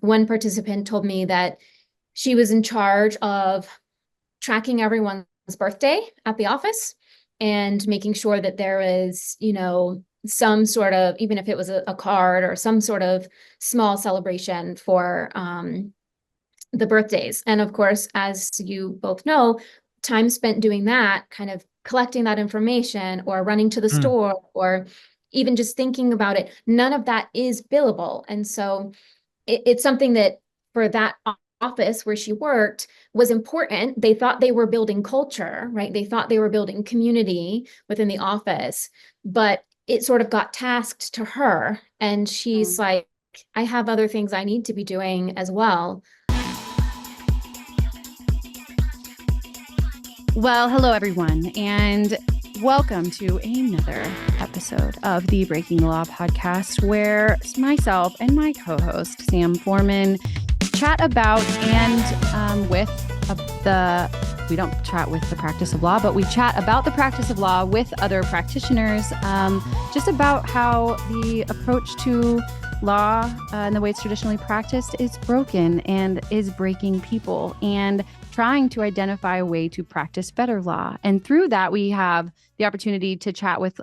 one participant told me that she was in charge of tracking everyone's birthday at the office and making sure that there is, some sort of, even if it was a card or some sort of small celebration for the birthdays. And of course, as you both know, time spent doing that, kind of collecting that information or running to the store or even just thinking about it, none of that is billable. And so it's something that for that office where she worked was important. They thought they were building culture, right? They thought they were building community within the office, but it sort of got tasked to her. And she's like, I have other things I need to be doing as well. Well, hello, everyone, and welcome to another episode of the Breaking the Law podcast, where myself and my co-host, Sam Foreman, chat about we don't chat with the practice of law, but we chat about the practice of law with other practitioners, just about how the approach to law and the way it's traditionally practiced is broken and is breaking people, and trying to identify a way to practice better law. And through that, we have the opportunity to chat with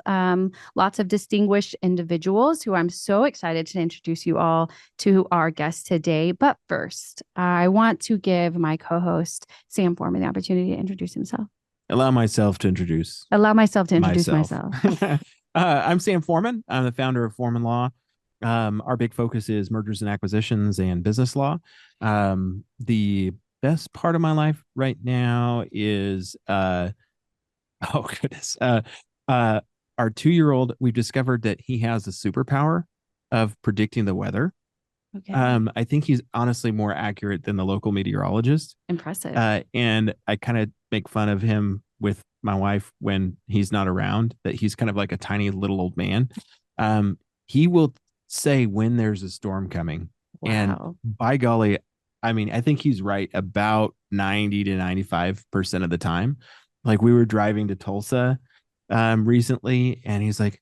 lots of distinguished individuals who I'm so excited to introduce you all to our guest today. But first, I want to give my co-host, Sam Foreman, the opportunity to introduce himself. Allow myself to introduce myself. I'm Sam Foreman. I'm the founder of Foreman Law. Our big focus is mergers and acquisitions and business law. The best part of my life right now is our 2-year-old. We've discovered that he has the superpower of predicting the weather. Okay. I think he's honestly more accurate than the local meteorologist. Impressive. And I kind of make fun of him with my wife when he's not around, that he's kind of like a tiny little old man. He will say when there's a storm coming. Wow. And by golly, I mean, I think he's right about 90 to 95% of the time. Like, we were driving to Tulsa recently, and he's like,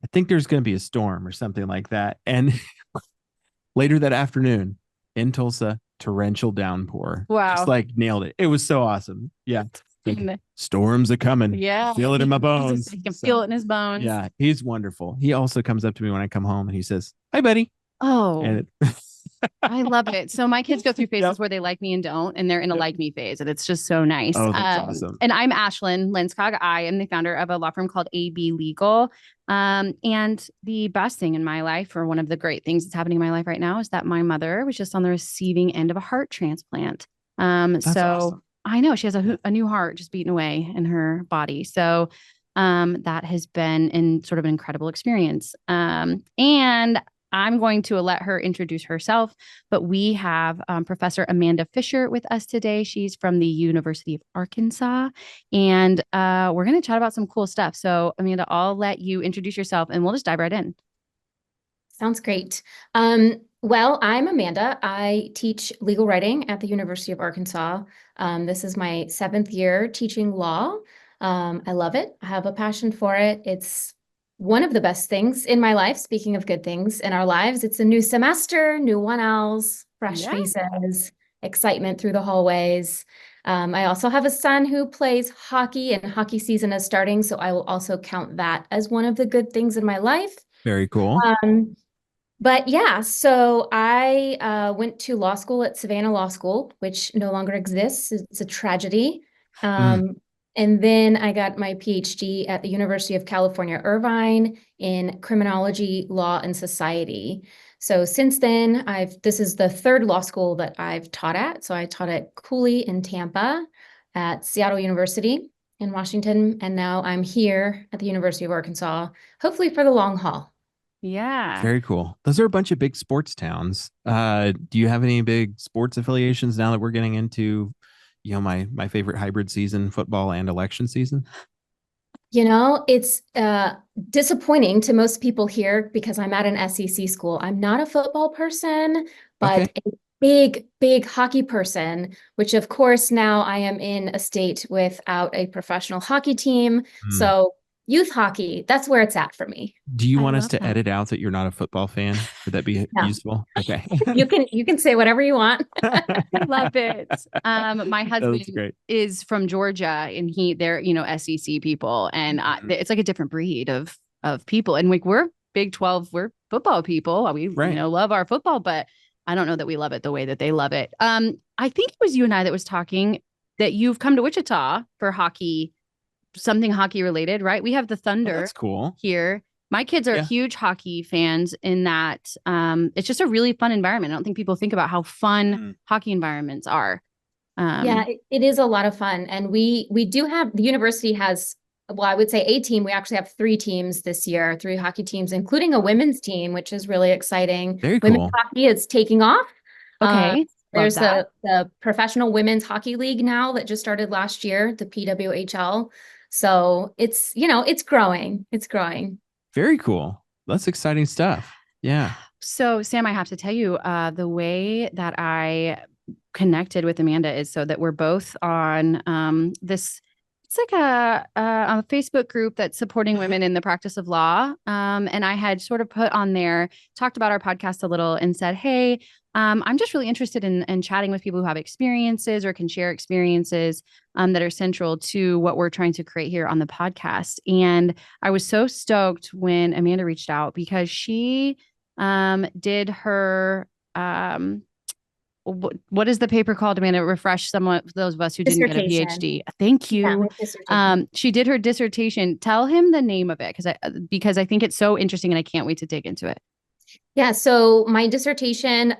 I think there's going to be a storm or something like that. And later that afternoon in Tulsa, torrential downpour. Wow. Just like nailed it. It was so awesome. Yeah. Like, storms are coming. Yeah. Feel it in my bones. He can feel it in his bones. Yeah. He's wonderful. He also comes up to me when I come home and he says, "Hi, buddy." Oh, And I love it. So my kids go through phases where they like me and don't, and they're in a like me phase, and it's just so nice. Oh, that's awesome. And I'm Ashlyn Lenskog. I am the founder of a law firm called AB Legal. And the best thing in my life, or one of the great things that's happening in my life right now, is that my mother was just on the receiving end of a heart transplant. That's awesome. I know she has a new heart just beating away in her body. So that has been sort of an incredible experience. And I'm going to let her introduce herself, but we have Professor Amanda Fisher with us today. She's from the University of Arkansas, and we're going to chat about some cool stuff. So, Amanda, I'll let you introduce yourself, and we'll just dive right in. Sounds great. Well, I'm Amanda. I teach legal writing at the University of Arkansas. This is my 7th year teaching law. I love it. I have a passion for it. It's one of the best things in my life. Speaking of good things in our lives, it's a new semester, new 1Ls, fresh faces, excitement through the hallways. I also have a son who plays hockey, and hockey season is starting, so I will also count that as one of the good things in my life. Very cool. But yeah, so I went to law school at Savannah Law School, which no longer exists. It's a tragedy. And then I got my Ph.D. at the University of California, Irvine in criminology, law, and society. So since then, this is the 3rd law school that I've taught at. So I taught at Cooley in Tampa, at Seattle University in Washington, and now I'm here at the University of Arkansas, hopefully for the long haul. Yeah. Very cool. Those are a bunch of big sports towns. Do you have any big sports affiliations now that we're getting into, my favorite hybrid season, football and election season? It's disappointing to most people here because I'm at an SEC school. I'm not a football person, but a big hockey person, which of course now I am in a state without a professional hockey team. So Youth hockey, that's where it's at for me. Do you I want us love to that. edit out that you're not a football fan? Would that be No, useful? Okay. you can say whatever you want. I love it. My husband That's great. is from Georgia, and they're SEC people, and it's like a different breed of people. And like we're Big 12, we're football people. We Right. love our football, but I don't know that we love it the way that they love it. I think it was you and I that was talking that you've come to Wichita for hockey, something hockey related, right? We have the Oh, Thunder that's cool. here. My kids are Yeah. huge hockey fans in that it's just a really fun environment. I don't think people think about how fun hockey environments are. Yeah, it is a lot of fun. And we do have, the university has, well, I would say a team. We actually have 3 teams this year, 3 hockey teams, including a women's team, which is really exciting. Very Women's cool. hockey is taking off. Okay. Love There's that. the Professional Women's Hockey League now that just started last year, the PWHL. So it's growing. It's growing. Very cool. That's exciting stuff. Yeah. So, Sam, I have to tell you, the way that I connected with Amanda is so that we're both on this. It's like a Facebook group that's supporting women in the practice of law. And I had sort of put on there, talked about our podcast a little, and said, "Hey, I'm just really interested in chatting with people who have experiences or can share experiences that are central to what we're trying to create here on the podcast." And I was so stoked when Amanda reached out because she did her what is the paper called, Amanda? Refresh someone, those of us who didn't get a Dissertation. PhD. Thank Yeah, you. my dissertation. She did her dissertation. Tell him the name of it because I think it's so interesting and I can't wait to dig into it. Yeah, so my dissertation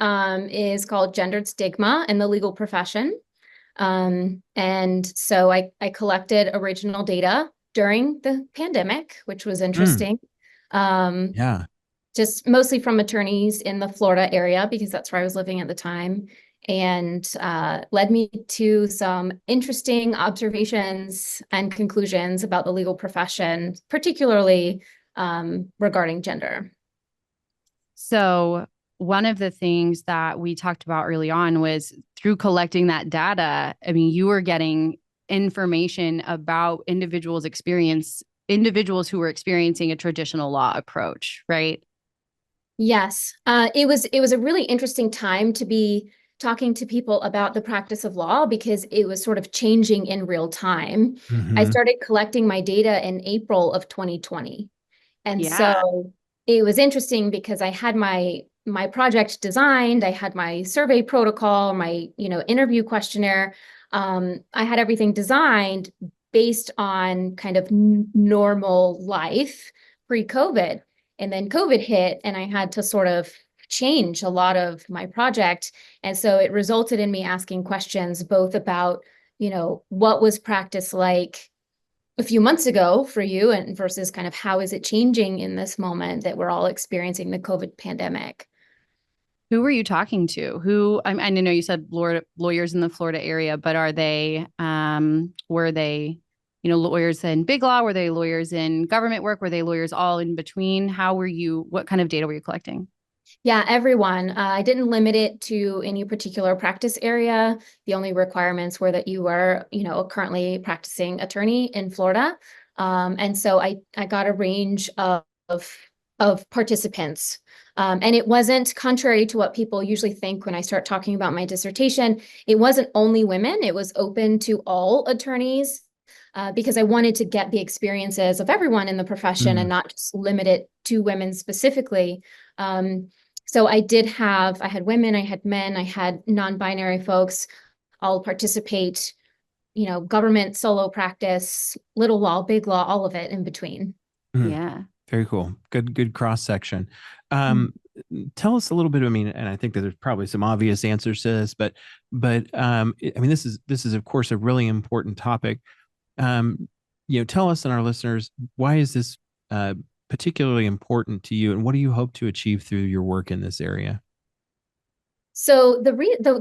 is called Gendered Stigma in the Legal Profession. And so I collected original data during the pandemic, which was interesting. Yeah. Just mostly from attorneys in the Florida area, because that's where I was living at the time, and led me to some interesting observations and conclusions about the legal profession, particularly regarding gender. So one of the things that we talked about early on was through collecting that data. I mean, you were getting information about individuals who were experiencing a traditional law approach, right? Yes, it was a really interesting time to be talking to people about the practice of law because it was sort of changing in real time. I Mm-hmm. started collecting my data in April of 2020. And Yeah. so it was interesting because I had my project designed, I had my survey protocol, my, interview questionnaire. I had everything designed based on kind of normal life pre-COVID. And then COVID hit and I had to sort of change a lot of my project. And so it resulted in me asking questions both about, what was practice like a few months ago for you and versus kind of how is it changing in this moment that we're all experiencing the COVID pandemic. Who were you talking to? I know you said lawyers in the Florida area, but were they, lawyers in big law? Were they lawyers in government work? Were they lawyers all in between? What kind of data were you collecting? Yeah, everyone. I didn't limit it to any particular practice area. The only requirements were that you were, currently practicing attorney in Florida. And so I got a range of participants. And it wasn't contrary to what people usually think when I start talking about my dissertation. It wasn't only women. It was open to all attorneys because I wanted to get the experiences of everyone in the profession and not just limit it to women specifically. So I had women, I had men, I had non-binary folks all participate, government, solo practice, little law, big law, all of it in between. Yeah. Very cool. Good cross section. Mhm. Tell us a little bit. I mean, and I think that there's probably some obvious answers to this, but I mean, this is of course a really important topic. Tell us and our listeners, why is this particularly important to you, and what do you hope to achieve through your work in this area? So the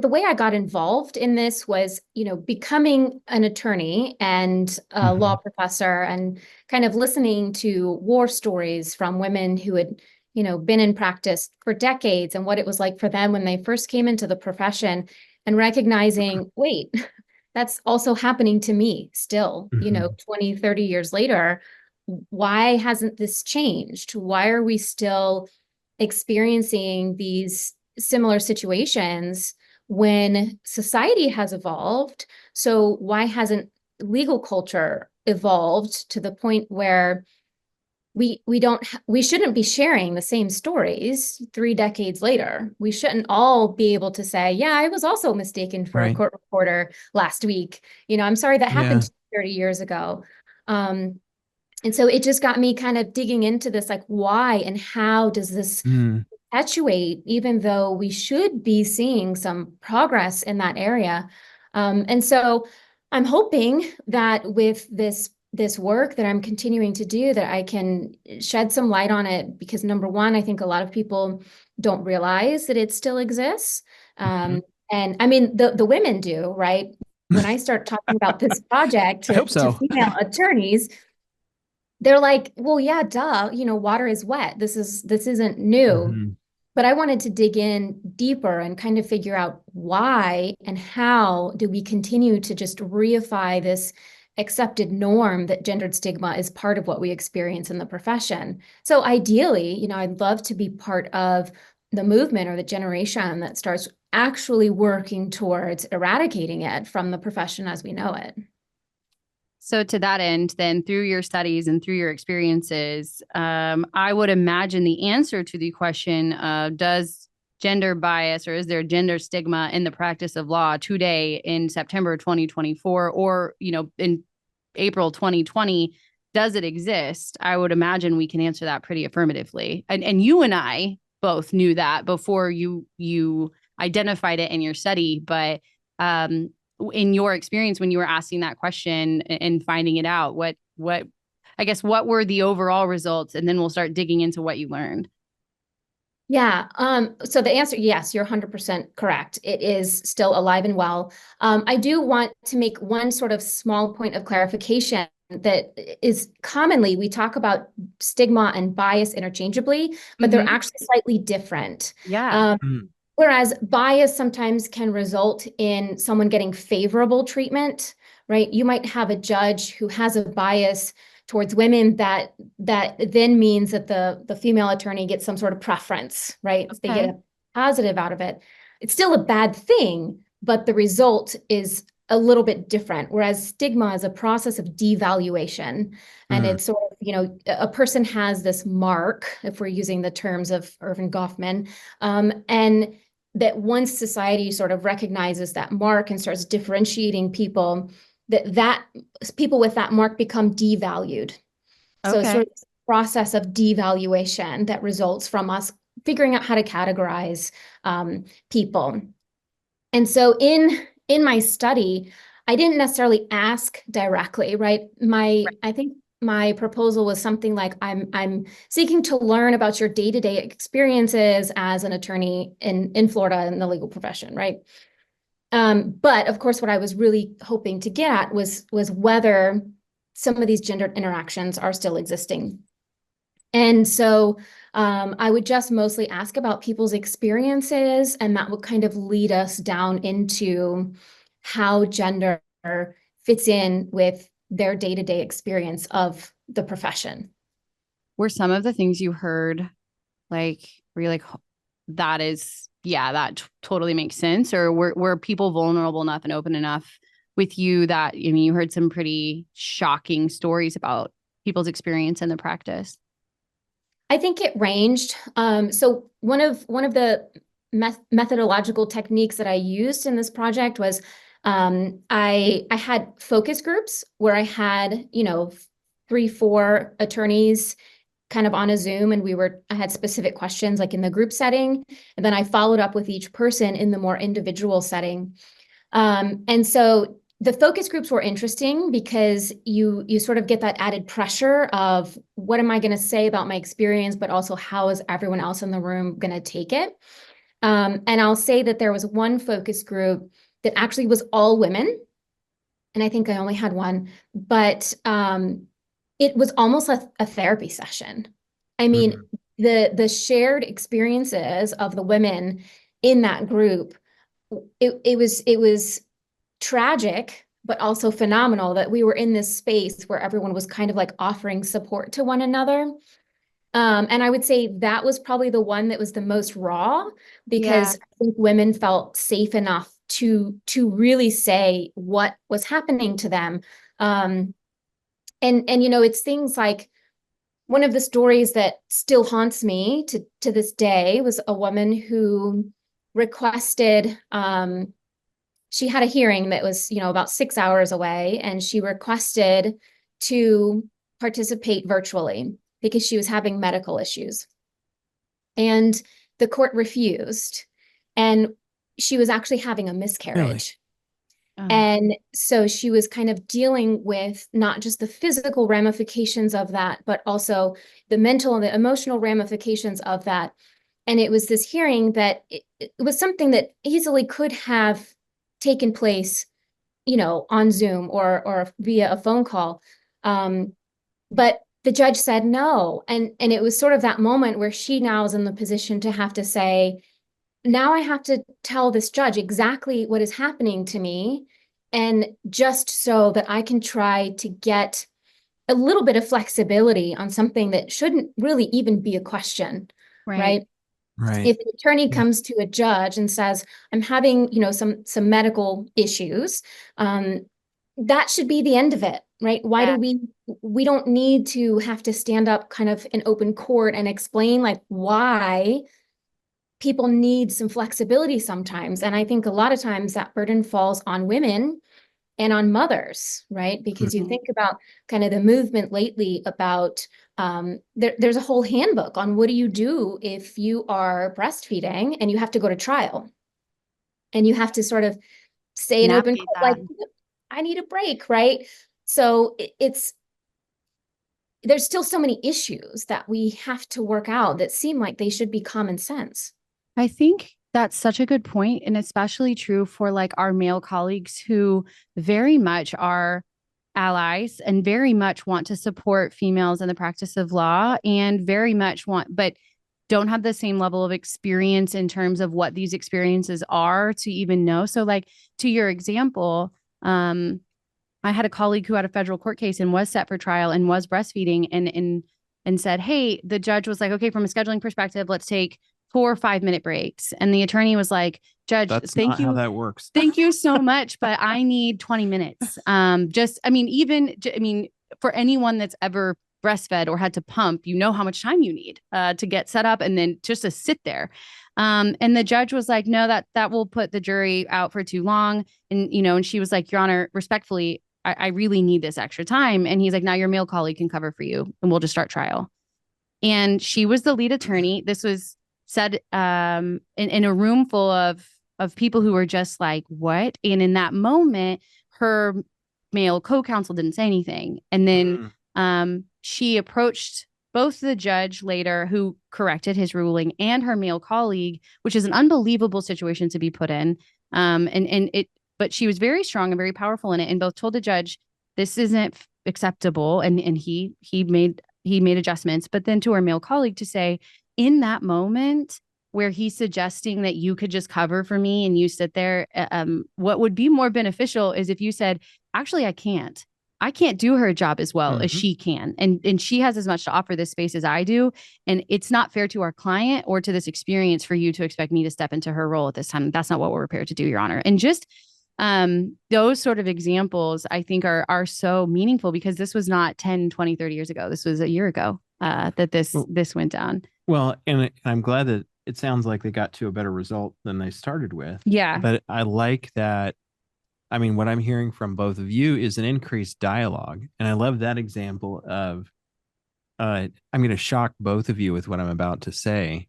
way I got involved in this was, becoming an attorney and a law professor and kind of listening to war stories from women who had, been in practice for decades and what it was like for them when they first came into the profession and recognizing, wait, that's also happening to me still, 20, 30 years later. why hasn't this changed? Why are we still experiencing these similar situations when society has evolved? So why hasn't legal culture evolved to the point where we shouldn't be sharing the same stories 3 decades later? We shouldn't all be able to say, yeah, I was also mistaken for a Right. court reporter last week. I'm sorry that Yeah. happened 30 years ago. Um, and so it just got me kind of digging into this, like, why and how does this Mm. perpetuate, even though we should be seeing some progress in that area? And so I'm hoping that with this work that I'm continuing to do, that I can shed some light on it, because number one, I think a lot of people don't realize that it still exists. Mhm. And I mean, the women do, right? When I start talking about this project I hope to so. female attorneys, they're like, well, yeah, duh, water is wet. This isn't new. Mhm. But I wanted to dig in deeper and kind of figure out why and how do we continue to just reify this accepted norm that gendered stigma is part of what we experience in the profession. So ideally, I'd love to be part of the movement or the generation that starts actually working towards eradicating it from the profession as we know it. So to that end, then through your studies and through your experiences, I would imagine the answer to the question of does gender bias or is there gender stigma in the practice of law today in September 2024 or, in April 2020, does it exist? I would imagine we can answer that pretty affirmatively. And you and I both knew that before you identified it in your study, but in your experience when you were asking that question and finding it out, what I guess what were the overall results, and then we'll start digging into what you learned. Yeah. So the answer, yes, you're 100% correct. It is still alive and well. I do want to make one sort of small point of clarification that is commonly we talk about stigma and bias interchangeably, but they're Mm-hmm. actually slightly different. Yeah. Um, Mm. Whereas bias sometimes can result in someone getting favorable treatment, right? You might have a judge who has a bias towards women that then means that the female attorney gets some sort of preference, right? They get Okay. a positive out of it. It's still a bad thing, but the result is a little bit different. Whereas stigma is a process of devaluation. And Mm. it's sort of, a person has this mark, if we're using the terms of Irving Goffman, and that once society sort of recognizes that mark and starts differentiating people, that people with that mark become devalued. So it's sort Okay. of this process of devaluation that results from us figuring out how to categorize people. And so in my study, I didn't necessarily ask directly, right? I think my proposal was something like I'm seeking to learn about your day-to-day experiences as an attorney in Florida in the legal profession, right? But of course, what I was really hoping to get at was whether some of these gendered interactions are still existing. And so I would just mostly ask about people's experiences, and that would kind of lead us down into how gender fits in with their day-to-day experience of the profession. Were some of the things you heard like were you like that is yeah that totally makes sense, or were people vulnerable enough and open enough with you that I mean you heard some pretty shocking stories about people's experience in the practice? I think it ranged. So one of the methodological techniques that I used in this project was I had focus groups where I had 3, 4 attorneys kind of on a Zoom, and I had specific questions like in the group setting, and then I followed up with each person in the more individual setting. And so the focus groups were interesting because you sort of get that added pressure of what am I going to say about my experience, but also how is everyone else in the room going to take it? And I'll say that there was one focus group that actually was all women, and I think I only had one, but it was almost a therapy session. I mean, Mm. the shared experiences of the women in that group, it was tragic, but also phenomenal that we were in this space where everyone was kind of like offering support to one another. And I would say that was probably the one that was the most raw, Yeah. because I think women felt safe enough to really say what was happening to them. And you know, it's things like, one of the stories that still haunts me to this day was a woman who requested, she had a hearing that was, you know, about 6 hours away, and she requested to participate virtually because she was having medical issues. And the court refused. And she was actually having a Really? miscarriage. And so she was kind of dealing with not just the physical ramifications of that, but also the mental and the emotional ramifications of that. And it was this hearing that it was something that easily could have taken place, you know, on Zoom or via a phone call. But the judge said no. And it was sort of that moment where she now is in the position to have to say, now I have to tell this judge exactly what is happening to me, and just so that I can try to get a little bit of flexibility on something that shouldn't really even be a question, Right. right? Right. If the attorney Yeah. comes to a judge and says, I'm having, you know, some medical issues, that should be the end of it, right? Why Yeah. do we don't need to have to stand up kind of in open court and explain like why people need some flexibility sometimes. And I think a lot of times that burden falls on women and on mothers, right? Because you Mhm. think about kind of the movement lately about, there's a whole handbook on what do you do if you are breastfeeding and you have to go to trial, and you have to sort of say in open Navigate court, that. like, I need a break, right? So it's, there's still so many issues that we have to work out that seem like they should be common sense. I think that's such a good point, and especially true for like our male colleagues who very much are allies and very much want to support females in the practice of law and very much want, but don't have the same level of experience in terms of what these experiences are to even know. So, like to your example, I had a colleague who had a federal court case and was set for trial and was breastfeeding and said, "Hey," the judge was like, "Okay, from a scheduling perspective, let's take 4 5 minute breaks." And the attorney was like, "Judge, That's not how that works. thank you so much, but I need 20 minutes." Just, I mean, I mean, for anyone that's ever breastfed or had to pump, you know how much time you need to get set up and then just to sit there. And the judge was like, "No, that will put the jury out for too long." And, you know, and she was like, "Your Honor, respectfully, I really need this extra time." And he's like, "Now your male colleague can cover for you and we'll just start trial." And she was the lead attorney. This was said in a room full of people who were just like, what? And in that moment, her male co-counsel didn't say anything. And then she approached both the judge later, who corrected his ruling, and her male colleague, which is an unbelievable situation to be put in. And it, but she was very strong and very powerful in it, and both told the judge, this isn't acceptable. And he made adjustments, but then to her male colleague to say, in that moment where he's suggesting that you could just cover for me and you sit there, what would be more beneficial is if you said, actually, I can't do her job as well as she can. And she has as much to offer this space as I do. And it's not fair to our client or to this experience for you to expect me to step into her role at this time. That's not what we're prepared to do, Your Honor. And just those sort of examples, I think are so meaningful, because this was not 10, 20, 30 years ago. This was a year ago that this went down. Well, and I'm glad that it sounds like they got to a better result than they started with. Yeah. But I like that. I mean, what I'm hearing from both of you is an increased dialogue. And I love that example of, I'm going to shock both of you with what I'm about to say.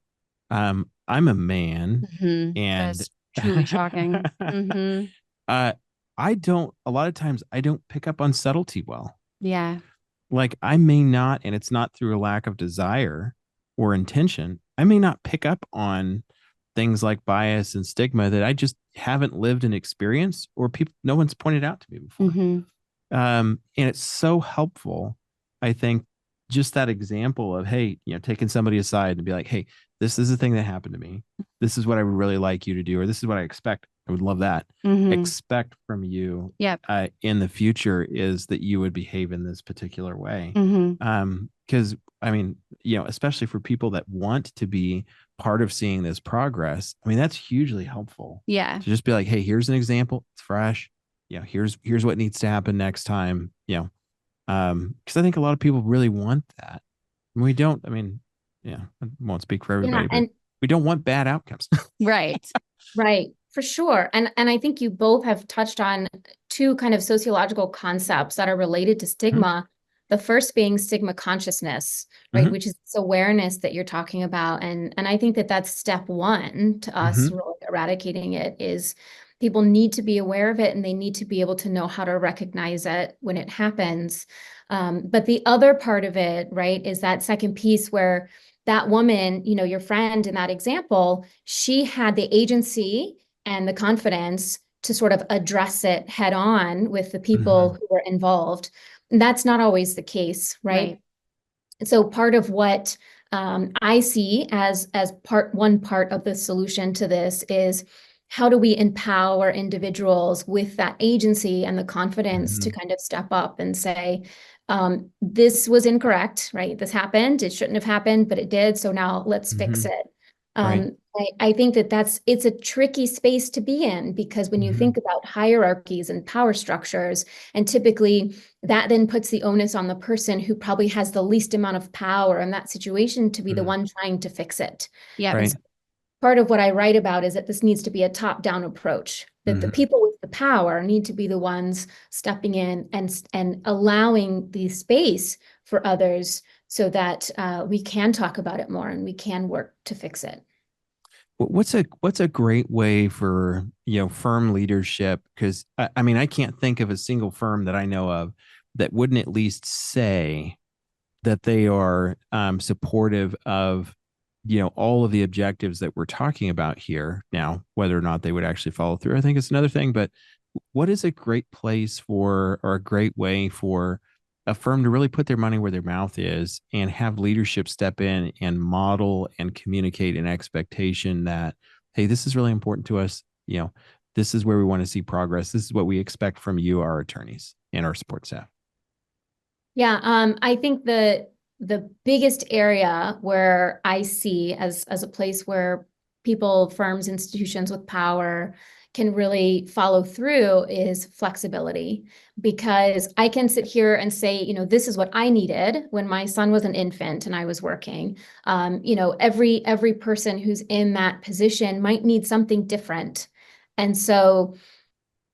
I'm a man, and That's truly shocking. I don't, a lot of times I don't pick up on subtlety well. Yeah. Like I may not, and it's not through a lack of desire or intention. I may not pick up on things like bias and stigma that I just haven't lived and experienced, or no one's pointed out to me before. And it's so helpful. I think just that example of, hey, taking somebody aside and be like, hey, this is the thing that happened to me. This is what I would really like you to do, or this is what I expect. I would love that. Mm-hmm. Expect from you Yep. in the future is that you would behave in this particular way. Mm-hmm. Because I mean, especially for people that want to be part of seeing this progress, I mean, that's hugely helpful Yeah. to just be like, hey, here's an example. It's fresh. Here's what needs to happen next time. Because I think a lot of people really want that. And we don't, I mean, I won't speak for Yeah, everybody, but and we don't want bad outcomes. Right. right, for sure. And I think you both have touched on two kind of sociological concepts that are related to Mhm. stigma. The first being stigma consciousness, right, Mhm. which is this awareness that you're talking about. And I think that that's step one to us Mhm. really eradicating it is people need to be aware of it and they need to be able to know how to recognize it when it happens. But the other part of it, right, is that second piece where that woman, your friend in that example, she had the agency and the confidence to sort of address it head on with the people Mhm. who were involved. And that's not always the case, right? Right. So part of what I see as one part of the solution to this is how do we empower individuals with that agency and the confidence to Mhm. kind of step up and say, this was incorrect, right? This happened. It shouldn't have happened, but it did. So now let's fix Mhm. it. Right. I think that it's a tricky space to be in because when you Mhm. think about hierarchies and power structures, and typically that then puts the onus on the person who probably has the least amount of power in that situation to be the Mhm. one trying to fix it. Yep. And Right. so part of what I write about is that this needs to be a top-down approach, that the Mhm. people with the power need to be the ones stepping in and allowing the space for others so that we can talk about it more and we can work to fix it. What's a great way for firm leadership? Because I mean, I can't think of a single firm that I know of that wouldn't at least say that they are supportive of all of the objectives that we're talking about here. Now, whether or not they would actually follow through, I think it's another thing. But what is a great place for, or a great way for a firm to really put their money where their mouth is and have leadership step in and model and communicate an expectation that, hey, this is really important to us. This is where we want to see progress. This is what we expect from you, our attorneys and our support staff. Yeah, I think the biggest area where I see as a place where people, firms, institutions with power can really follow through is flexibility. Because I can sit here and say, this is what I needed when my son was an infant and I was working. Every person who's in that position might need something different. And so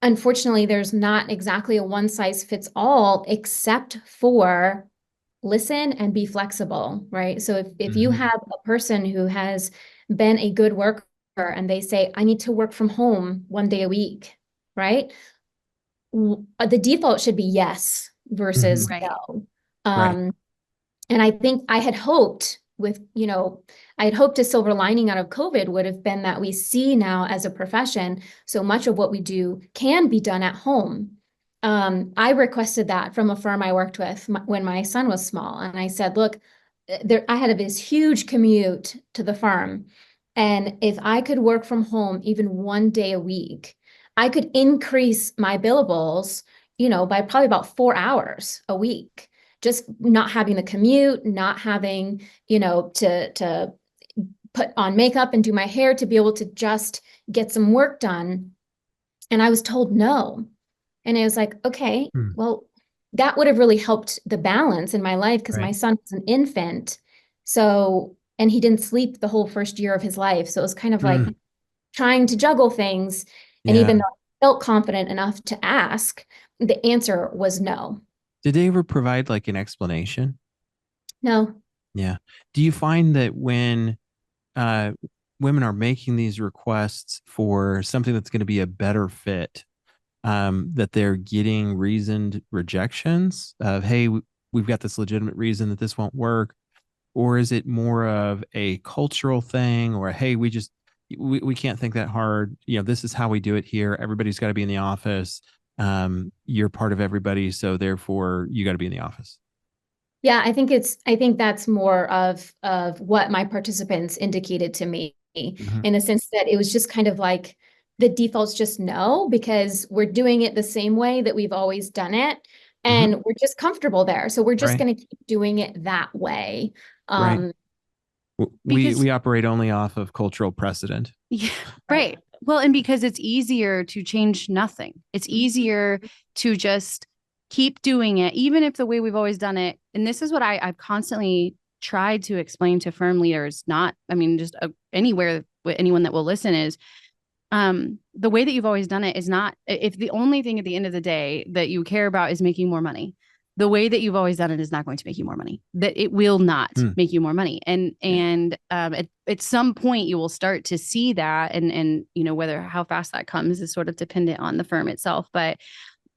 unfortunately, there's not exactly a one size fits all, except for listen and be flexible, right? So if you Mm-hmm. have a person who has been a good worker and they say, I need to work from home 1 day a week, right? The default should be yes Mm-hmm. versus Right. no. Right. And I think I had hoped a silver lining out of COVID would have been that we see now as a profession, so much of what we do can be done at home. I requested that from a firm I worked with when my son was small. And I said, look, I had this huge commute to the farm. And if I could work from home even 1 day a week, I could increase my billables, by probably about 4 hours a week just not having the commute, not having, to put on makeup and do my hair to be able to just get some work done. And I was told no. And I was like, okay, Mm. well, that would have really helped the balance in my life because my Right. son was an infant. So, and he didn't sleep the whole first year of his life. So it was kind of like Mm. trying to juggle things. And even Yeah. though I felt confident enough to ask, the answer was no. Did they ever provide like an explanation? No. Yeah. Do you find that when uh, women are making these requests for something that's going to be a better fit, that they're getting reasoned rejections of, hey, we've got this legitimate reason that this won't work? Or is it more of a cultural thing, or, hey, we can't think that hard. This is how we do it here. Everybody's got to be in the office. You're part of everybody. So therefore you got to be in the office. Yeah, I think that's more of what my participants indicated to me, Mhm. in the sense that it was just kind of like the default's just no, because we're doing it the same way that we've always done it, Mhm. and we're just comfortable there. So we're just Right. going to keep doing it that way. Right. Um, Because We operate only off of cultural precedent. yeah, right. right. Well, and because it's easier to change nothing. It's easier to just keep doing it, even if the way we've always done it. And this is what I've constantly tried to explain to firm leaders, not, I mean, just anywhere with anyone that will listen is the way that you've always done it is not, if the only thing at the end of the day that you care about is making more money, the way that you've always done it is not going to make you more money. That it will not Hmm. make you more money. And at some point you will start to see that, and you know, whether how fast that comes is sort of dependent on the firm itself. But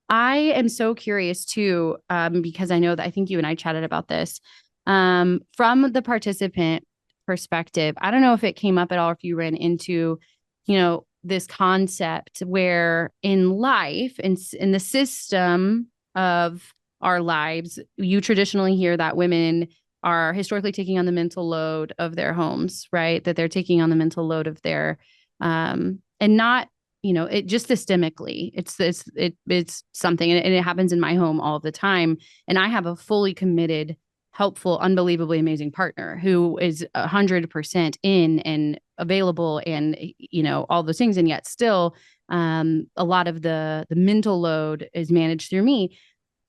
I am so curious too, because I know that I think you and I chatted about this, from the participant perspective. I don't know if it came up at all, if you ran into, you know, this concept where in life, in the system of our lives, you traditionally hear that women are historically taking on the mental load of their homes, right? That they're taking on the mental load of their, and not, you know, it just systemically, it's something, and it happens in my home all the time. And I have a fully committed, helpful, unbelievably amazing partner who is 100% in and available, and you know, all those things. And yet still, a lot of the mental load is managed through me.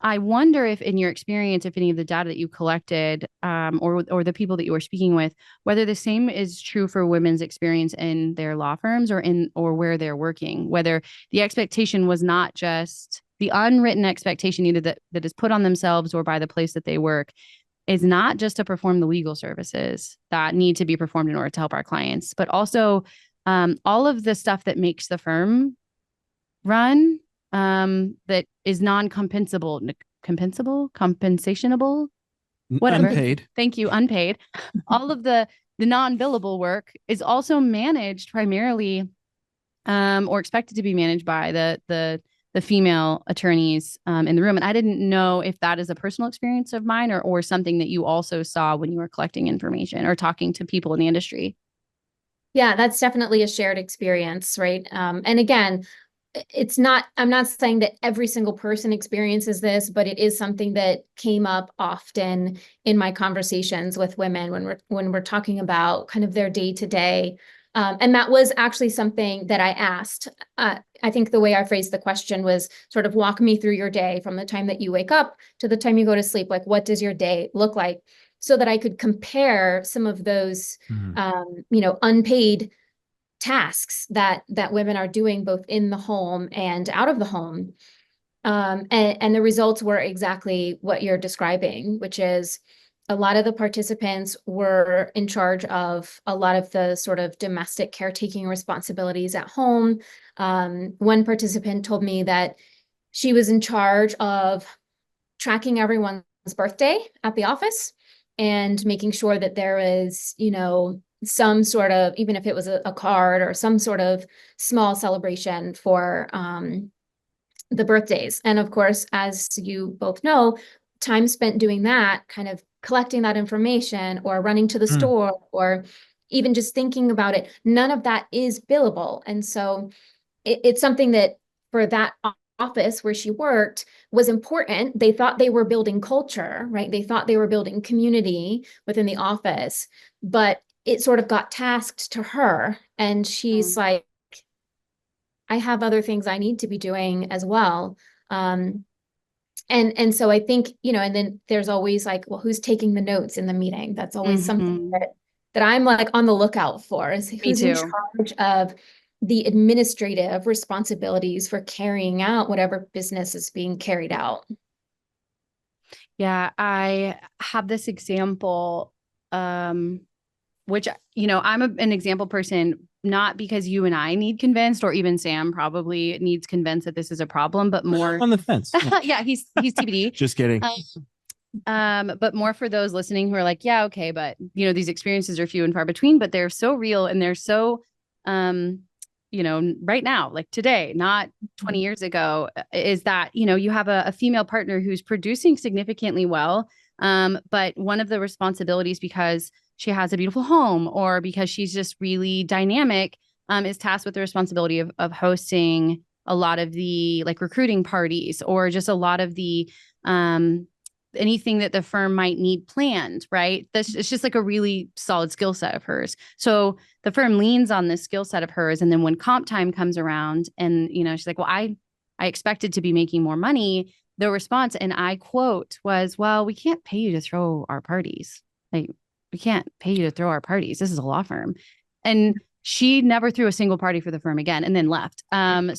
I wonder if, in your experience, if any of the data that you collected, or the people that you were speaking with, whether the same is true for women's experience in their law firms or where they're working, whether the expectation was not just the unwritten expectation, either that is put on themselves or by the place that they work, is not just to perform the legal services that need to be performed in order to help our clients, but also all of the stuff that makes the firm run, that is non-compensable, compensationable, whatever. Unpaid. Thank you, unpaid. All of the non-billable work is also managed primarily, or expected to be managed by the female attorneys in the room. And I didn't know if that is a personal experience of mine, or something that you also saw when you were collecting information or talking to people in the industry. Yeah, that's definitely a shared experience, right? And again, it's not, I'm not saying that every single person experiences this, but it is something that came up often in my conversations with women when we're talking about kind of their day to day. And that was actually something that I asked. I think the way I phrased the question was sort of walk me through your day from the time that you wake up to the time you go to sleep. Like, what does your day look like? So that I could compare some of those, Mhm. unpaid tasks that women are doing both in the home and out of the home. And the results were exactly what you're describing, which is a lot of the participants were in charge of a lot of the sort of domestic caretaking responsibilities at home. One participant told me that she was in charge of tracking everyone's birthday at the office and making sure that there is, some sort of, even if it was a card or some sort of small celebration for the birthdays. And of course, as you both know, time spent doing that, kind of collecting that information or running to the Hmm. store or even just thinking about it, none of that is billable. And so it's something that for that office where she worked was important. They thought they were building culture, right? They thought they were building community within the office, but it sort of got tasked to her. And she's Mm. like, I have other things I need to be doing as well. Um, and so I think, and then there's always like, well, who's taking the notes in the meeting? That's always something Mm-hmm. that I'm like on the lookout for, is Me who's in too. charge of the administrative responsibilities for carrying out whatever business is being carried out. Yeah, I have this example, um, which, you know, an example person, not because you and I need convinced, or even Sam probably needs convinced that this is a problem, but more, On the fence. Yeah. yeah, he's TBD. Just kidding. But more for those listening who are like, yeah, okay, but you know, these experiences are few and far between, but they're so real, and they're so, um, you know, right now, like today, not 20 years ago, is that, you know, you have a female partner who's producing significantly well, But one of the responsibilities, because she has a beautiful home or because she's just really dynamic, is tasked with the responsibility of hosting a lot of the like recruiting parties or just a lot of the anything that the firm might need planned, right? It's just like a really solid skill set of hers. So the firm leans on this skill set of hers. And then when comp time comes around and, she's like, well, I expected to be making more money. The response, and I quote, was, well, we can't pay you to throw our parties. Like, we can't pay you to throw our parties. This is a law firm. And she never threw a single party for the firm again and then left. But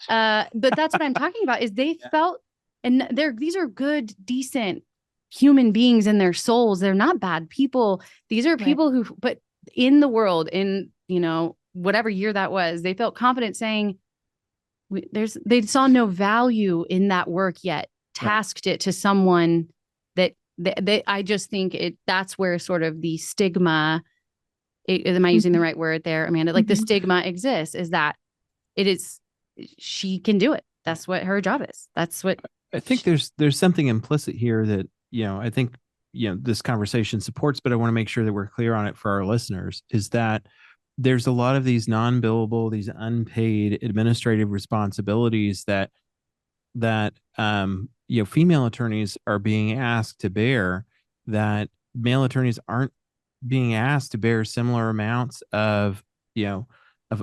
that's what I'm talking about is they felt, and these are good, decent human beings in their souls. They're not bad people. These are people who, but in the world, in, whatever year that was, they felt confident saying, they saw no value in that work yet, tasked it to someone that I just think that's where sort of the stigma, am I using the right word there, Amanda? Like the stigma exists, is that she can do it. That's what her job is. That's what I think there's something implicit here that, I think, this conversation supports, but I want to make sure that we're clear on it for our listeners, is that there's a lot of these non-billable, these unpaid administrative responsibilities that female attorneys are being asked to bear that male attorneys aren't being asked to bear similar amounts of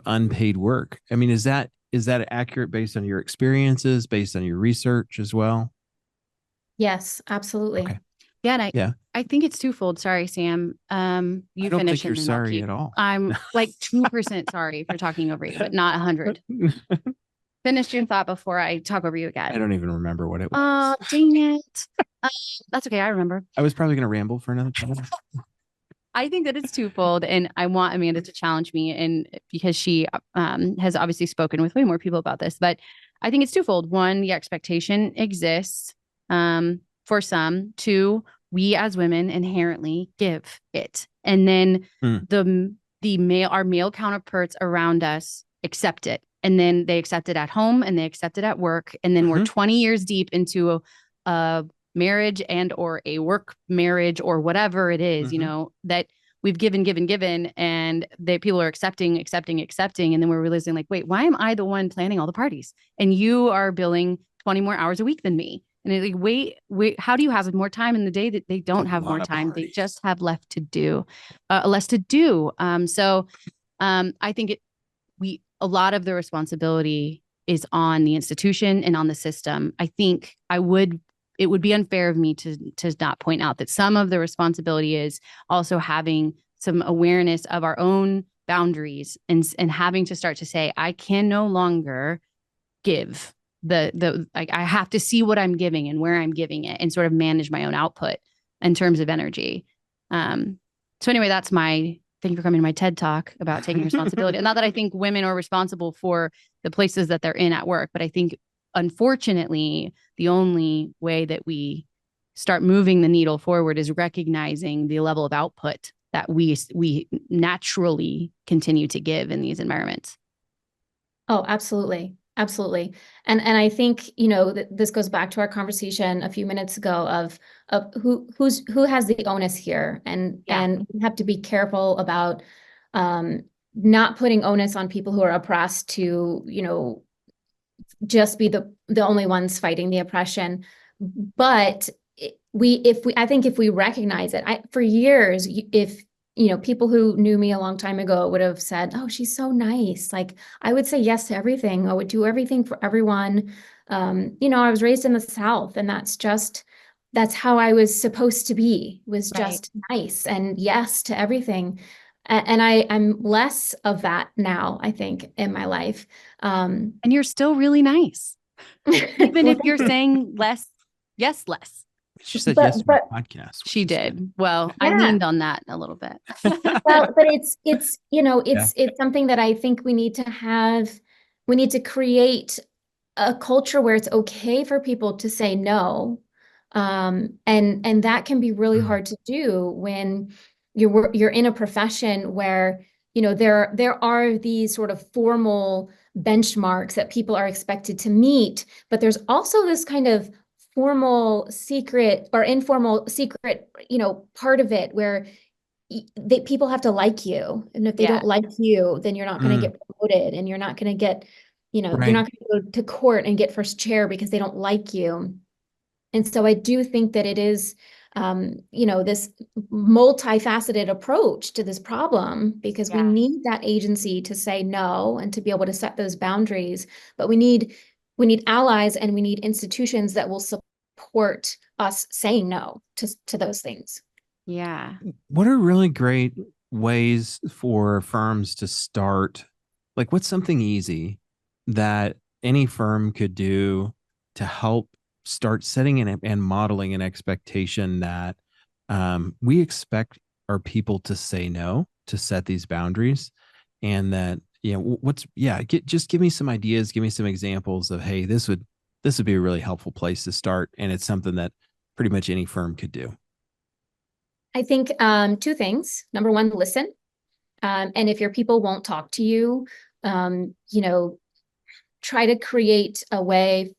unpaid work. I mean, is that accurate based on your experiences, based on your research as well? Yes, absolutely. Okay. Yeah. And I think it's twofold. Sorry, Sam. You I don't finish think you're sorry at all. I'm like 2% sorry for talking over you, but not 100. Finish your thought before I talk over you again. I don't even remember what it was. Oh, dang it. That's okay. I remember. I was probably going to ramble for another time. I think that it's twofold, and I want Amanda to challenge me, and because she has obviously spoken with way more people about this, but I think it's twofold. One, the expectation exists for some. Two, we as women inherently give it, and then our male counterparts around us accept it, and then they accept it at home, and they accept it at work, and then we're 20 years deep into a marriage and or a work marriage or whatever it is, that we've given, and that people are accepting. And then we're realizing like, wait, why am I the one planning all the parties? And you are billing 20 more hours a week than me. And it's like, wait, how do you have more time in the day that they don't have more time? They just have less to do. So I think a lot of the responsibility is on the institution and on the system. I think it would be unfair of me to not point out that some of the responsibility is also having some awareness of our own boundaries and having to start to say, I can no longer give like I have to see what I'm giving and where I'm giving it and sort of manage my own output in terms of energy. So anyway, thank you for coming to my TED talk about taking responsibility. Not that I think women are responsible for the places that they're in at work, but I think unfortunately, the only way that we start moving the needle forward is recognizing the level of output that we naturally continue to give in these environments. Oh, absolutely. Absolutely. And I think, this goes back to our conversation a few minutes ago of who has the onus here, and we have to be careful about not putting onus on people who are oppressed to, just be the only ones fighting the oppression. But I think if we recognize it, for years, if people who knew me a long time ago would have said, oh, she's so nice. Like I would say yes to everything. I would do everything for everyone. I was raised in the South, and that's how I was supposed to be, was just nice and yes to everything. And I'm less of that now, I think, in my life. And you're still really nice. Even if you're saying less. She said yes to my podcast. She did. Well, I leaned on that a little bit. Well, but it's something that I think we need to have. We need to create a culture where it's okay for people to say no. And that can be really hard to do when you're in a profession where, there are these sort of formal benchmarks that people are expected to meet, but there's also this kind of formal secret or informal secret, part of it where people have to like you. And if they Yeah. don't like you, then you're not going to Mm, get promoted, and you're not going to get, you're right. not going to go to court and get first chair because they don't like you. And so I do think that it is, this multifaceted approach to this problem, because we Yeah. need that agency to say no and to be able to set those boundaries. But we need allies, and we need institutions that will support us saying no to those things. Yeah. What are really great ways for firms to start? Like, what's something easy that any firm could do to help start setting and modeling an expectation that we expect our people to say no, to set these boundaries, and that just give me some ideas, give me some examples of, hey, this would be a really helpful place to start, and it's something that pretty much any firm could do. I think two things. Number one, listen. And if your people won't talk to you, you know, try to create a way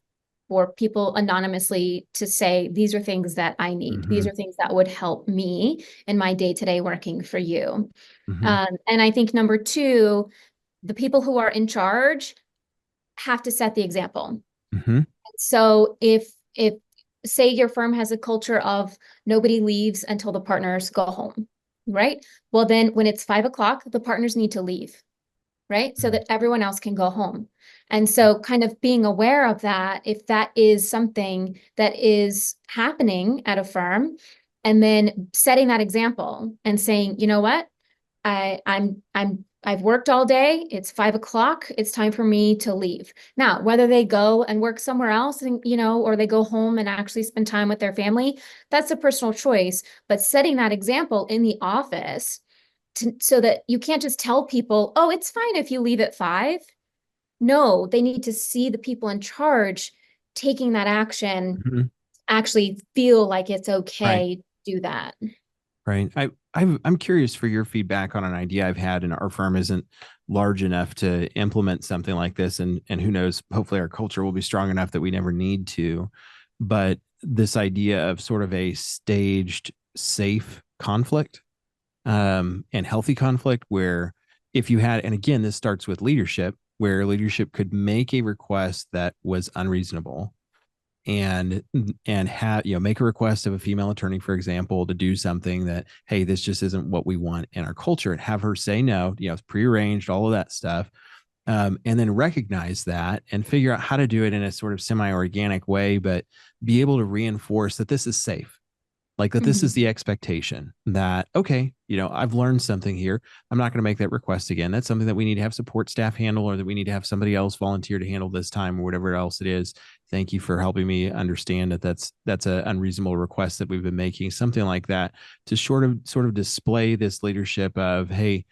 for people anonymously to say, these are things that I need. These Hmm. are things that would help me in my day-to-day working for you. Hmm. And I think number two, the people who are in charge have to set the example. Hmm. So if say your firm has a culture of nobody leaves until the partners go home, right? Well, then when it's 5 o'clock, the partners need to leave, right? So that everyone else can go home. And so kind of being aware of that, if that is something that is happening at a firm, and then setting that example and saying, you know what, I've worked all day. It's 5 o'clock. It's time for me to leave. Now, whether they go and work somewhere else and, or they go home and actually spend time with their family, that's a personal choice. But setting that example in the office so that you can't just tell people, oh, it's fine if you leave at 5. No, they need to see the people in charge taking that action, Hmm. actually feel like it's Right. okay to do that. Right. I'm curious for your feedback on an idea I've had, and our firm isn't large enough to implement something like this. And who knows, hopefully our culture will be strong enough that we never need to. But this idea of sort of a staged, safe conflict, and healthy conflict, where if you had, and again, this starts with leadership, where leadership could make a request that was unreasonable, and have, make a request of a female attorney, for example, to do something that, hey, this just isn't what we want in our culture, and have her say no, it's prearranged, all of that stuff. And then recognize that and figure out how to do it in a sort of semi-organic way, but be able to reinforce that this is safe, like that this is Mhm. the expectation that, okay, I've learned something here. I'm not going to make that request again. That's something that we need to have support staff handle, or that we need to have somebody else volunteer to handle this time, or whatever else it is. Thank you for helping me understand that that's an unreasonable request that we've been making, something like that, to sort of display this leadership of, hey,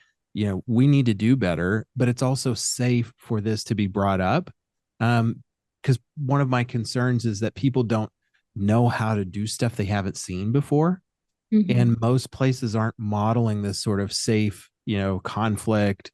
we need to do better, but it's also safe for this to be brought up. Because one of my concerns is that people don't know how to do stuff they haven't seen before. Mhm. And most places aren't modeling this sort of safe, conflict,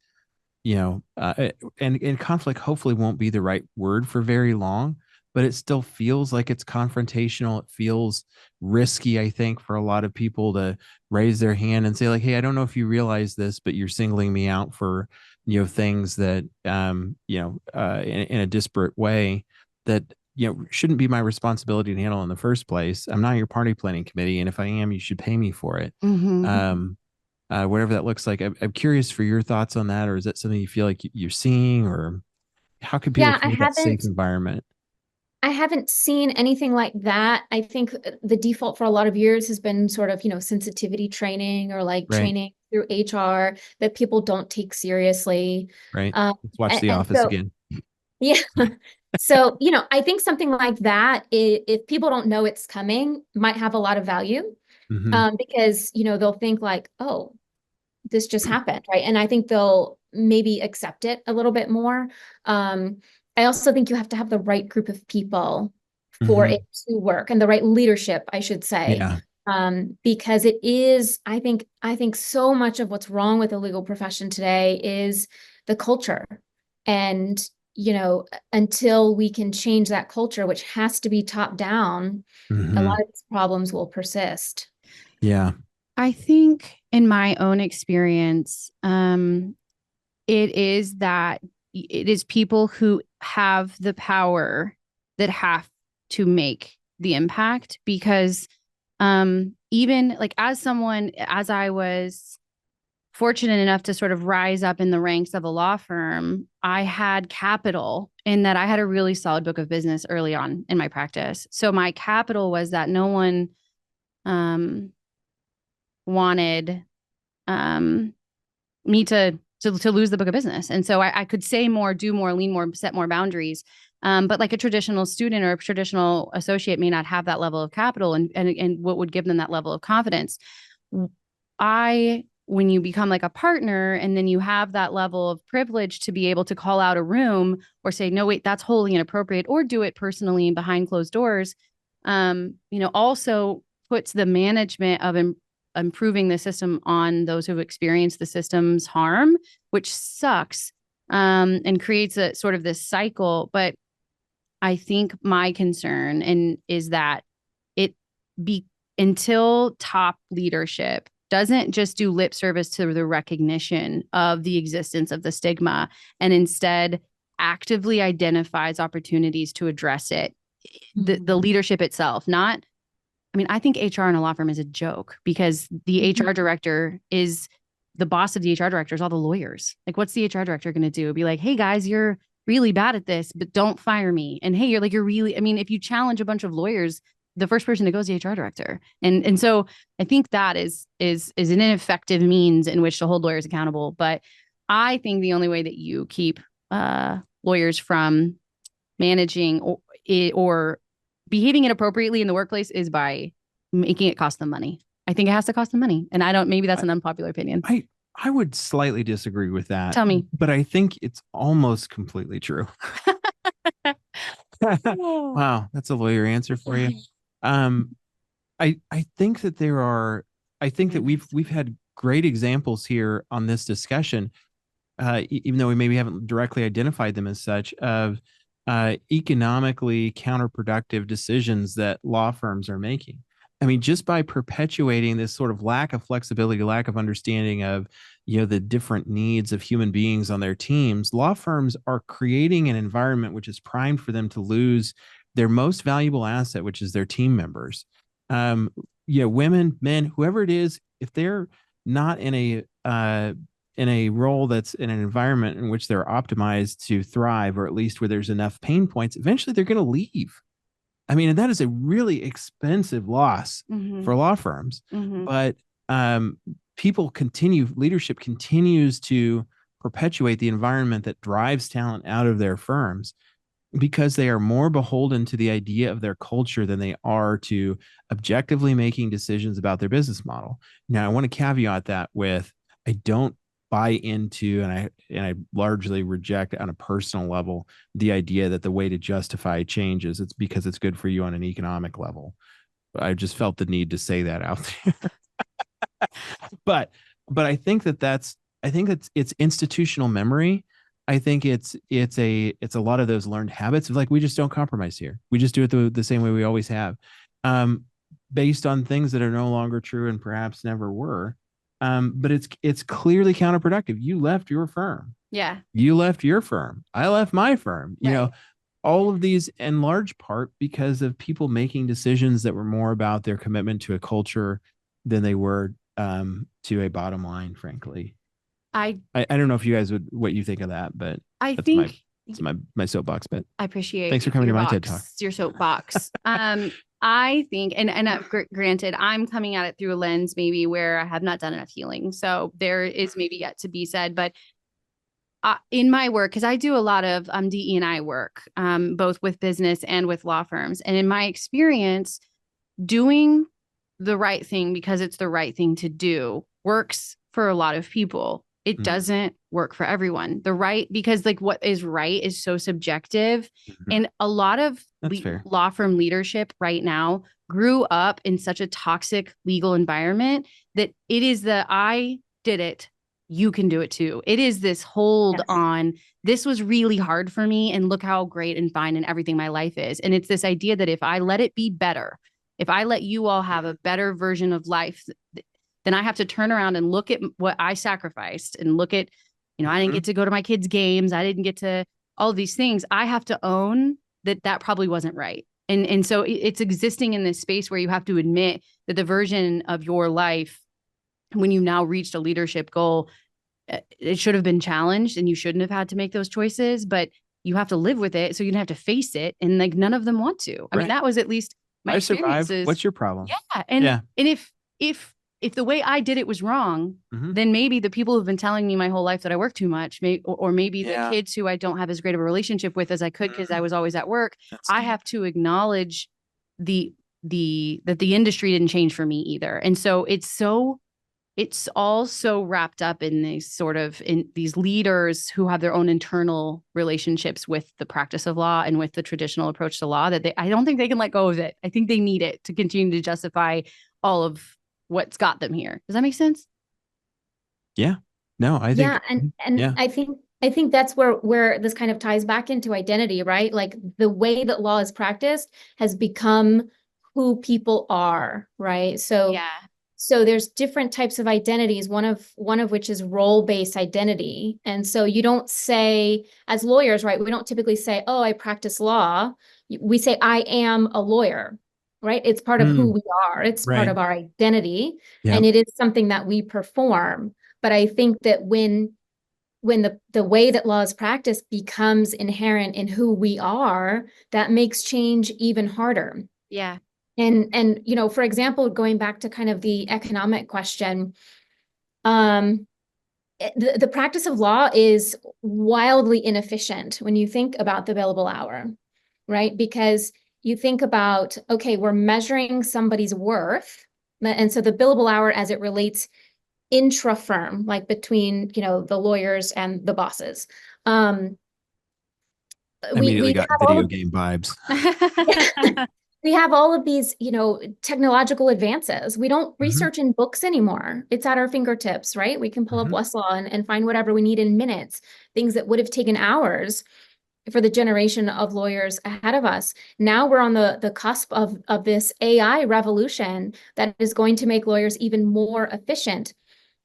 and conflict hopefully won't be the right word for very long, but it still feels like it's confrontational. It feels risky, I think, for a lot of people to raise their hand and say, like, hey, I don't know if you realize this, but you're singling me out for, things that, in a disparate way that, shouldn't be my responsibility to handle in the first place. I'm not your party planning committee. And if I am, you should pay me for it. Hmm. Whatever that looks like. I'm curious for your thoughts on that, or is that something you feel like you're seeing, or how can people Yeah, I create that safe haven't environment? I haven't seen anything like that. I think the default for a lot of years has been sort of, sensitivity training or like Right, training through HR that people don't take seriously. right. Um, Let's watch and, The and Office so, again. yeah. So, I think something like that, if people don't know it's coming, might have a lot of value, Hmm. because, they'll think like, oh, this just happened, right? And I think they'll maybe accept it a little bit more. Um, I also think you have to have the right group of people for it Hmm. to work, and the right leadership, I should say. Yeah. Because it is, I think so much of what's wrong with the legal profession today is the culture. And until we can change that culture, which has to be top down, a Mhm. lot of these problems will persist. Yeah. I think in my own experience, it is people who have the power that have to make the impact, because even like as I was fortunate enough to sort of rise up in the ranks of a law firm, I had capital in that I had a really solid book of business early on in my practice. So my capital was that no one um, wanted me to lose the book of business. And so I could say more, do more, lean more, set more boundaries. But like a traditional student or a traditional associate may not have that level of capital, and what would give them that level of confidence. When you become like a partner and then you have that level of privilege to be able to call out a room or say, no, wait, that's wholly inappropriate, or do it personally behind closed doors, also puts the management of improving the system on those who've experienced the system's harm, which sucks, and creates a sort of this cycle. But I think my concern is that it be until top leadership doesn't just do lip service to the recognition of the existence of the stigma and instead actively identifies opportunities to address it. The leadership itself, not, I mean, I think HR in a law firm is a joke, because the HR director is the boss of the HR director is all the lawyers. Like, what's the HR director going to do? Be like, hey guys, you're really bad at this, but don't fire me. And hey, you're really, I mean, if you challenge a bunch of lawyers, the first person to go is the HR director. And so I think that is an ineffective means in which to hold lawyers accountable. But I think the only way that you keep lawyers from managing or behaving inappropriately in the workplace is by making it cost them money. I think it has to cost them money. And maybe that's an unpopular opinion. I would slightly disagree with that. Tell me. But I think it's almost completely true. Wow, that's a lawyer answer for you. I think that I think that we've had great examples here on this discussion, even though we maybe haven't directly identified them as such, of economically counterproductive decisions that law firms are making. I mean, just by perpetuating this sort of lack of flexibility, lack of understanding of, the different needs of human beings on their teams, law firms are creating an environment which is primed for them to lose their most valuable asset, which is their team members. Women, men, whoever it is, if they're not in a role that's in an environment in which they're optimized to thrive, or at least where there's enough pain points, eventually they're going to leave. I mean, and that is a really expensive loss for law firms. But leadership continues to perpetuate the environment that drives talent out of their firms, because they are more beholden to the idea of their culture than they are to objectively making decisions about their business model. Now, I want to caveat that with, I don't buy into, and I largely reject on a personal level, the idea that the way to justify change is it's because it's good for you on an economic level. I just felt the need to say that out there. but I think it's institutional memory. I think it's a lot of those learned habits of, like, we just don't compromise here. We just do it the same way we always have, based on things that are no longer true and perhaps never were. But it's clearly counterproductive. You left your firm. Yeah. You left your firm. I left my firm. Right. All of these in large part because of people making decisions that were more about their commitment to a culture than they were to a bottom line, frankly. I don't know if you guys what you think of that, but I think it's my soapbox bit. I appreciate. Thanks for coming to my TED Talk. Your soapbox. I think, and granted, I'm coming at it through a lens maybe where I have not done enough healing, so there is maybe yet to be said. But in my work, because I do a lot of DE&I work, both with business and with law firms, and in my experience, doing the right thing because it's the right thing to do works for a lot of people. It doesn't work for everyone. Because like what is right is so subjective. And a lot of law firm leadership right now grew up in such a toxic legal environment that it is I did it, you can do it too. It is this hold Yes. on, this was really hard for me, and look how great and fine and everything my life is. And it's this idea that if I let it be better, if I let you all have a better version of life, then I have to turn around and look at what I sacrificed and look at, I didn't get to go to my kids' games. I didn't get to all of these things. I have to own that probably wasn't right. And so it's existing in this space where you have to admit that the version of your life, when you now reached a leadership goal, it should have been challenged and you shouldn't have had to make those choices, but you have to live with it. So you don't have to face it. And like, none of them want to. I mean, that was at least my I survived. experiences. What's your problem? Yeah. And if the way I did it was wrong, then maybe the people who've been telling me my whole life that I work too much, or maybe the kids who I don't have as great of a relationship with as I could because I was always at work, I have to acknowledge that the industry didn't change for me either. And so it's all so wrapped up in these leaders who have their own internal relationships with the practice of law and with the traditional approach to law that I don't think they can let go of it. I think they need it to continue to justify all of what's got them here. Does that make sense? Yeah. No, I think. Yeah, and Yeah. I think that's where this kind of ties back into identity, right? Like the way that law is practiced has become who people are, right? So there's different types of identities, one of which is role-based identity. And so you don't say, as lawyers, right, we don't typically say, oh, I practice law. We say, I am a lawyer, right? It's part of who we are. It's part of our identity. Yep. And it is something that we perform. But I think that when the way that law is practiced becomes inherent in who we are, that makes change even harder. Yeah. And for example, going back to kind of the economic question, the practice of law is wildly inefficient when you think about the billable hour, right? Because you think about, okay, we're measuring somebody's worth. And so the billable hour as it relates intra-firm, like between, the lawyers and the bosses. Immediately got video game vibes. We have all of these, technological advances. We don't research in books anymore. It's at our fingertips, right? We can pull up Westlaw and find whatever we need in minutes, things that would have taken hours for the generation of lawyers ahead of us. Now we're on the cusp of this AI revolution that is going to make lawyers even more efficient.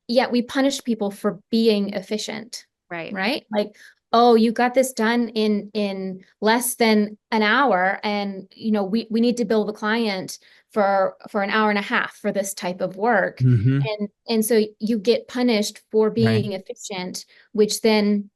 Yet we punish people for being efficient, right? Like, oh, you got this done in less than an hour, and we need to bill the client for an hour and a half for this type of work. And so you get punished for being efficient, which then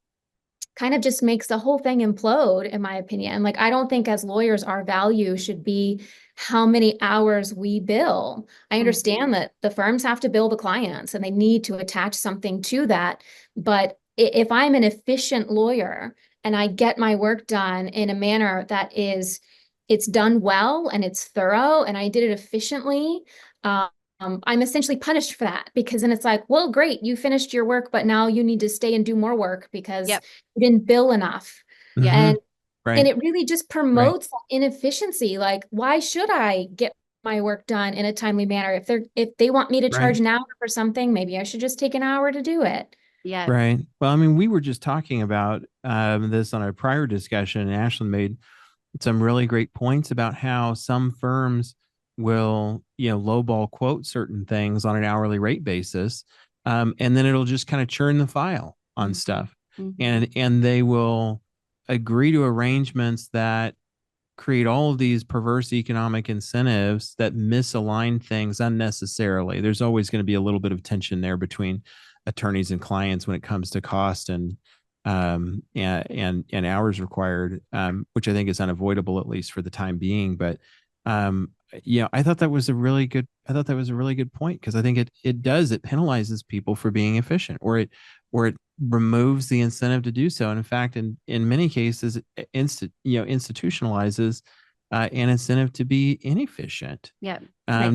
kind of just makes the whole thing implode, in my opinion. Like, I don't think as lawyers, our value should be how many hours we bill. I understand that the firms have to bill the clients and they need to attach something to that. But if I'm an efficient lawyer and I get my work done in a manner that it's done well and it's thorough and I did it efficiently, I'm essentially punished for that, because then it's like, well, great, you finished your work, but now you need to stay and do more work because you didn't bill enough. And it really just promotes inefficiency. Like, why should I get my work done in a timely manner? If they want me to charge an hour for something, maybe I should just take an hour to do it. Yeah. Right. Well, I mean, we were just talking about this on a prior discussion, and Ashlyn made some really great points about how some firms will, lowball quote certain things on an hourly rate basis. And then it'll just kind of churn the file on stuff. And they will agree to arrangements that create all of these perverse economic incentives that misalign things unnecessarily. There's always going to be a little bit of tension there between attorneys and clients when it comes to cost and hours required, which I think is unavoidable, at least for the time being. But I thought that was a really good point, because I think it penalizes people for being efficient, or it removes the incentive to do so. And in fact, in many cases, it institutionalizes an incentive to be inefficient. Yeah.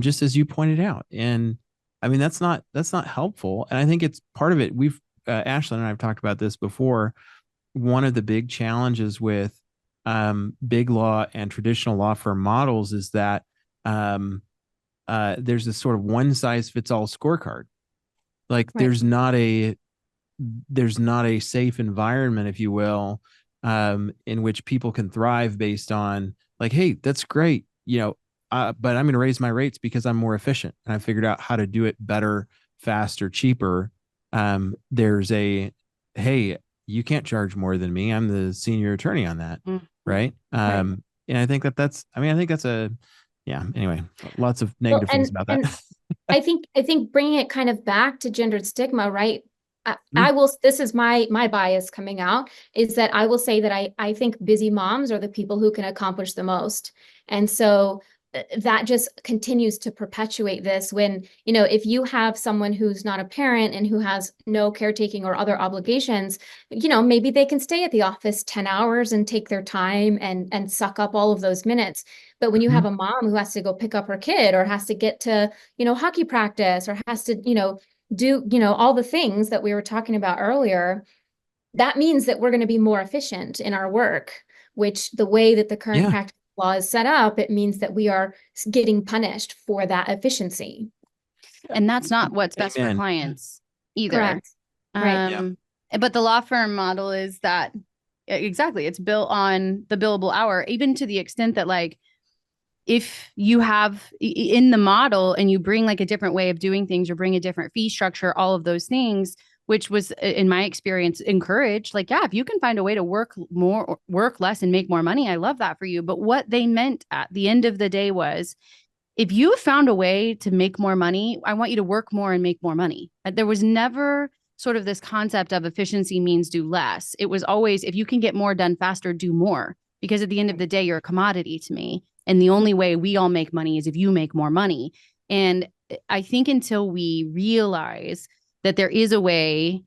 Just as you pointed out. And I mean, that's not helpful. And I think it's part of it. Ashlyn and I have talked about this before. One of the big challenges with big law and traditional law firm models is that there's this sort of one size fits all scorecard. Like there's not a there's not a safe environment, if you will, in which people can thrive based on like, hey, that's great, but I'm going to raise my rates because I'm more efficient and I figured out how to do it better, faster, cheaper. There's a, hey, you can't charge more than me. I'm the senior attorney on that. Mm. Right. Right. And I think I think that's yeah. Anyway, lots of Well, negative things about that. and I think bringing it kind of back to gendered stigma, right? Mm. I will, this is my bias coming out, is that I will say that I think busy moms are the people who can accomplish the most. And so that just continues to perpetuate this when, if you have someone who's not a parent and who has no caretaking or other obligations, maybe they can stay at the office 10 hours and take their time and suck up all of those minutes. But when you have Mhm. a mom who has to go pick up her kid or has to get to, hockey practice or has to, do, all the things that we were talking about earlier, that means that we're going to be more efficient in our work, which the way that the current Yeah. practice law is set up, it means that we are getting punished for that efficiency. And that's not what's best for Amen. clients either. Correct. Right. Yeah. But the law firm model is that exactly, it's built on the billable hour, even to the extent that like if you have in the model and you bring like a different way of doing things or bring a different fee structure, all of those things, which was in my experience encouraged, like, yeah, if you can find a way to work more or work less and make more money, I love that for you. But what they meant at the end of the day was, if you found a way to make more money, I want you to work more and make more money. There was never sort of this concept of efficiency means do less. It was always, if you can get more done faster, do more. Because at the end of the day, you're a commodity to me. And the only way we all make money is if you make more money. And I think until we realize that there is a way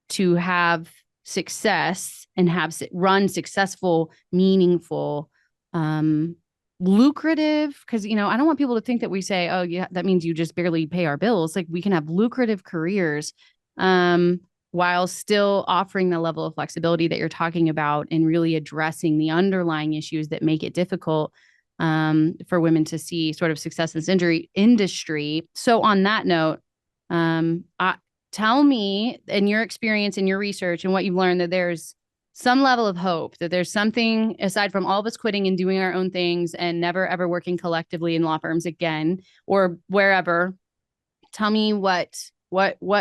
to have success and have run successful, meaningful, lucrative, because I don't want people to think that we say, oh yeah, that means you just barely pay our bills. Like we can have lucrative careers while still offering the level of flexibility that you're talking about and really addressing the underlying issues that make it difficult for women to see sort of success in this industry. So on that note, tell me in your experience and your research and what you've learned that there's some level of hope, that there's something aside from all of us quitting and doing our own things and never ever working collectively in law firms again or wherever. Tell me what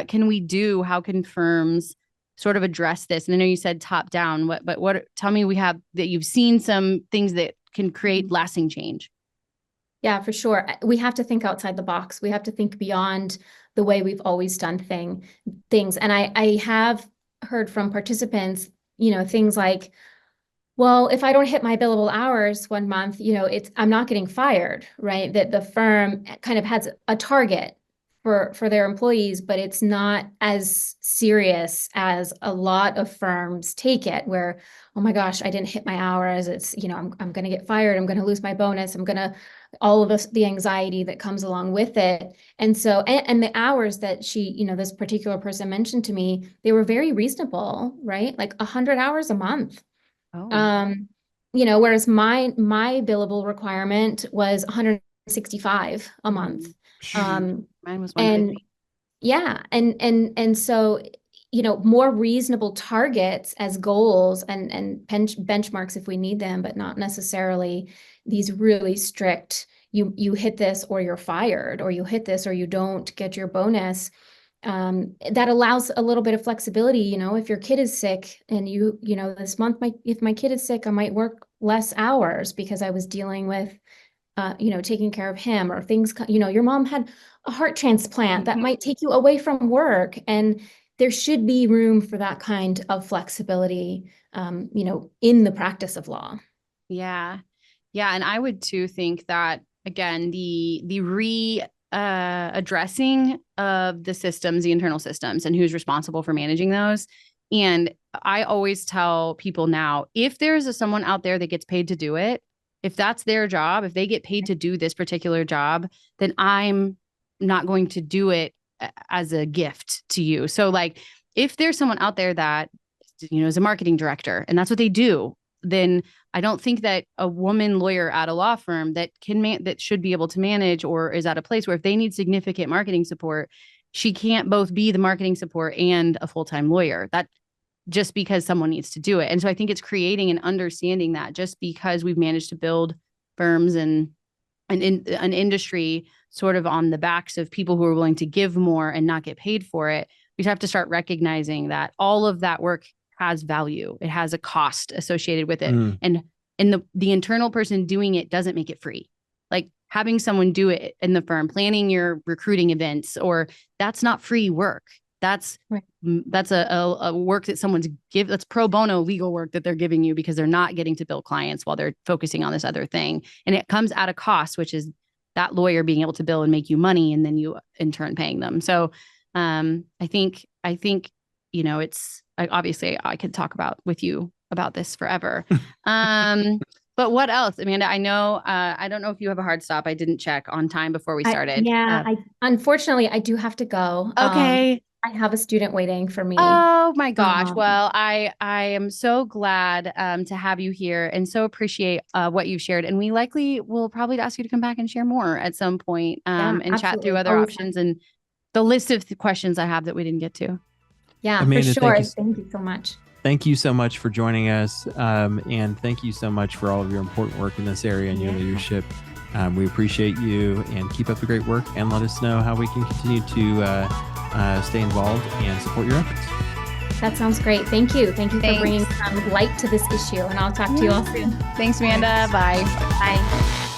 can we do? How can firms sort of address this? And I know you said top down, but what tell me we have that you've seen some things that can create lasting change. Yeah, for sure. We have to think outside the box. We have to think beyond the way we've always done things. And I have heard from participants, things like, well, if I don't hit my billable hours one month, I'm not getting fired, right? That the firm kind of has a target for their employees, but it's not as serious as a lot of firms take it, where, oh my gosh, I didn't hit my hours. It's, I'm going to get fired. I'm going to lose my bonus. I'm going to, all of the anxiety that comes along with it. And so, and the hours that this particular person mentioned to me, they were very reasonable, right? Like 100 hours a month. Oh. Whereas my billable requirement was 165 a month. Mine was And 150. yeah, and so, more reasonable targets as goals and benchmarks if we need them, but not necessarily these really strict, you hit this or you're fired, or you hit this or you don't get your bonus. That allows a little bit of flexibility. If your kid is sick and this month, if my kid is sick, I might work less hours because I was dealing with, taking care of him, or things, your mom had a heart transplant that might take you away from work. And there should be room for that kind of flexibility, in the practice of law. Yeah. Yeah. And I would too think that again, the addressing of the systems, the internal systems, and who's responsible for managing those. And I always tell people now, if there's someone out there that gets paid to do it, if that's their job, if they get paid to do this particular job, then I'm not going to do it as a gift to you. So like, if there's someone out there that, is a marketing director and that's what they do, then I don't think that a woman lawyer at a law firm that that should be able to manage or is at a place where if they need significant marketing support, she can't both be the marketing support and a full-time lawyer. That just because someone needs to do it. And so I think it's creating and understanding that just because we've managed to build firms and an industry sort of on the backs of people who are willing to give more and not get paid for it, we have to start recognizing that all of that work has value. It has a cost associated with it. And the internal person doing it doesn't make it free. Like having someone do it in the firm, planning your recruiting events, or that's not free work. That's a work that that's pro bono legal work that they're giving you because they're not getting to bill clients while they're focusing on this other thing. And it comes at a cost, which is that lawyer being able to bill and make you money, and then you in turn paying them. So I think, it's obviously I could talk with you about this forever. But what else, Amanda? I know, I don't know if you have a hard stop. I didn't check on time before we started. Unfortunately, I do have to go. Okay. I have a student waiting for me. Oh my gosh. Well, I am so glad to have you here and so appreciate what you've shared. And we likely will probably ask you to come back and share more at some point and absolutely. chat through other options and the list of questions I have that we didn't get to. Yeah, Amanda, for sure. Thank you so much. Thank you so much for joining us. And thank you so much for all of your important work in this area and your leadership. We appreciate you, and keep up the great work, and let us know how we can continue to stay involved and support your efforts. That sounds great. Thank you. Thanks for bringing some light to this issue, and I'll talk to you all soon. Thanks, Amanda. Bye. Bye.